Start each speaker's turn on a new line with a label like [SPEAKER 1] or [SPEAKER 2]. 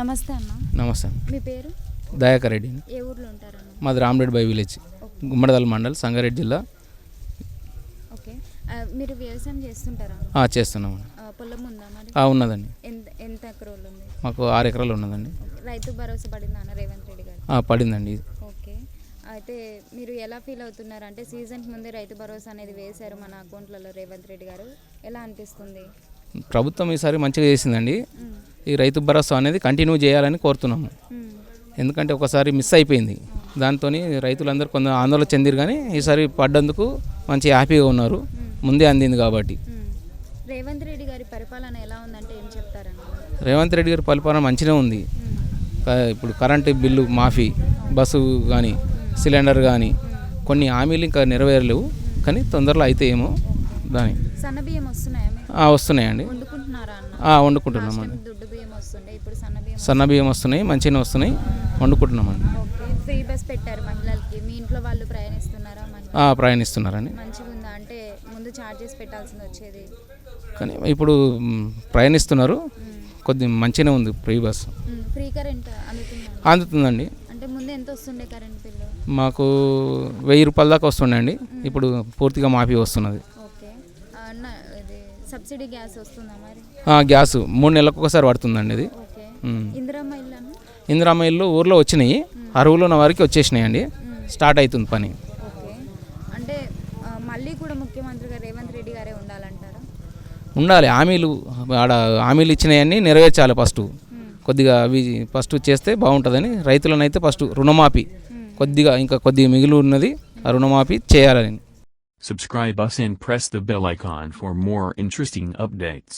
[SPEAKER 1] నమస్తే అన్న.
[SPEAKER 2] నమస్తే.
[SPEAKER 1] మీ పేరు?
[SPEAKER 2] దయాకర్ రెడ్డి.
[SPEAKER 1] ఏ ఊర్లో ఉంటారన్న?
[SPEAKER 2] మాది రామరెడ్డి బై విలేజ్, గుమ్మడిదల మండల్, సంగారెడ్డి జిల్లా.
[SPEAKER 1] ఓకే, మీరు వ్యవసాయం చేస్తుంటారా?
[SPEAKER 2] చేస్తున్నాము.
[SPEAKER 1] పొలం ఉందా మరి?
[SPEAKER 2] ఉన్నదండి.
[SPEAKER 1] ఎంత ఎకరాలు ఉంది?
[SPEAKER 2] మాకు 6 ఎకరాలు ఉన్నదండి.
[SPEAKER 1] రైతు భరోసా పడిందా అన్న రేవంత్ రెడ్డి గారు?
[SPEAKER 2] పడిందండి.
[SPEAKER 1] ఓకే, అయితే మీరు ఎలా ఫీల్ అవుతున్నారు? అంటే సీజన్కి ముందే రైతు భరోసా అనేది వేశారు మన అకౌంట్లలో రేవంత్ రెడ్డి గారు, ఎలా అనిపిస్తుంది?
[SPEAKER 2] ప్రభుత్వం ఈసారి మంచిగా చేసిందండి. ఈ రైతు భరోసా అనేది కంటిన్యూ చేయాలని కోరుతున్నాము. ఎందుకంటే ఒకసారి మిస్ అయిపోయింది, దాంతో రైతులందరూ కొంత ఆందోళన చెందిరు, కానీ ఈసారి పడ్డందుకు మంచి హ్యాపీగా ఉన్నారు, ముందే అందింది కాబట్టి.
[SPEAKER 1] రేవంత్ రెడ్డి గారి పరిపాలన ఎలా ఉందంటే ఏం చెప్తారన్న?
[SPEAKER 2] రేవంత్ రెడ్డి గారి పరిపాలన మంచిగా ఉంది. ఇప్పుడు కరెంటు బిల్లు మాఫీ, బస్సు కానీ, సిలిండర్ కానీ కొన్ని హామీలు ఇంకా నెరవేరలేవు, కానీ తొందరలో అయితే ఏమో దాని
[SPEAKER 1] సన్న బియ్యం వస్తున్నాయా?
[SPEAKER 2] వస్తున్నాయండి.
[SPEAKER 1] వండుకుంటున్నారా అన్న?
[SPEAKER 2] వండుకుంటున్నామండి.
[SPEAKER 1] దుడ్డు బియ్యం వస్తుండే, ఇప్పుడు
[SPEAKER 2] సన్న బియ్యం వస్తున్నాయి, మంచిగా వస్తున్నాయి, వండుకుంటున్నామండి.
[SPEAKER 1] ఓకే, ఫ్రీ బస్ పెట్టారు మహిళలకి, మీ ఇంట్లో వాళ్ళు ప్రయాణిస్తున్నారా?
[SPEAKER 2] ప్రయాణిస్తున్నారండి.
[SPEAKER 1] మంచిగా ఉందా? అంటే ముందు ఛార్జెస్ పెట్టాల్సింది వచ్చేది,
[SPEAKER 2] కానీ ఇప్పుడు ప్రయాణిస్తున్నారు, కొద్ది మంచిగానే ఉంది. ఫ్రీ బస్,
[SPEAKER 1] ఫ్రీ కరెంట్
[SPEAKER 2] అందుతుందండి.
[SPEAKER 1] అంటే ముందు ఎంత వస్తుండే కరెంట్ బిల్లు?
[SPEAKER 2] మాకు 1000 రూపాయల దాకా వస్తుండే అండి, ఇప్పుడు పూర్తిగా మాఫీ వస్తున్నది.
[SPEAKER 1] ఓకే, ఇది సబ్సిడీ గ్యాస్ వస్తుందా మరి?
[SPEAKER 2] గ్యాస్ 3 నెలలకు ఒకసారి పడుతుందండి ఇది.
[SPEAKER 1] ఓకే,
[SPEAKER 2] ఇందిరమ్మ ఇల్లు ఊర్లో వచ్చినాయి, అరువులో ఉన్న వారికి వచ్చేసినాయి అండి, స్టార్ట్ అవుతుంది పని.
[SPEAKER 1] ఓకే, అంటే మళ్ళీ కూడా ముఖ్యమంత్రిగా రేవంత్ రెడ్డి గారే ఉండాలంటారా?
[SPEAKER 2] ఉండాలి. హామీలు ఇచ్చినవన్నీ నెరవేర్చాలి. కొద్దిగా అవి ఫస్ట్ చేస్తే బాగుంటుందని, రైతులనైతే ఫస్ట్ రుణమాఫీ ఇంకా కొద్దిగా మిగిలి ఉన్నది, ఆ రుణమాఫీ చేయాలని.
[SPEAKER 3] Subscribe us and press the bell icon for more interesting updates.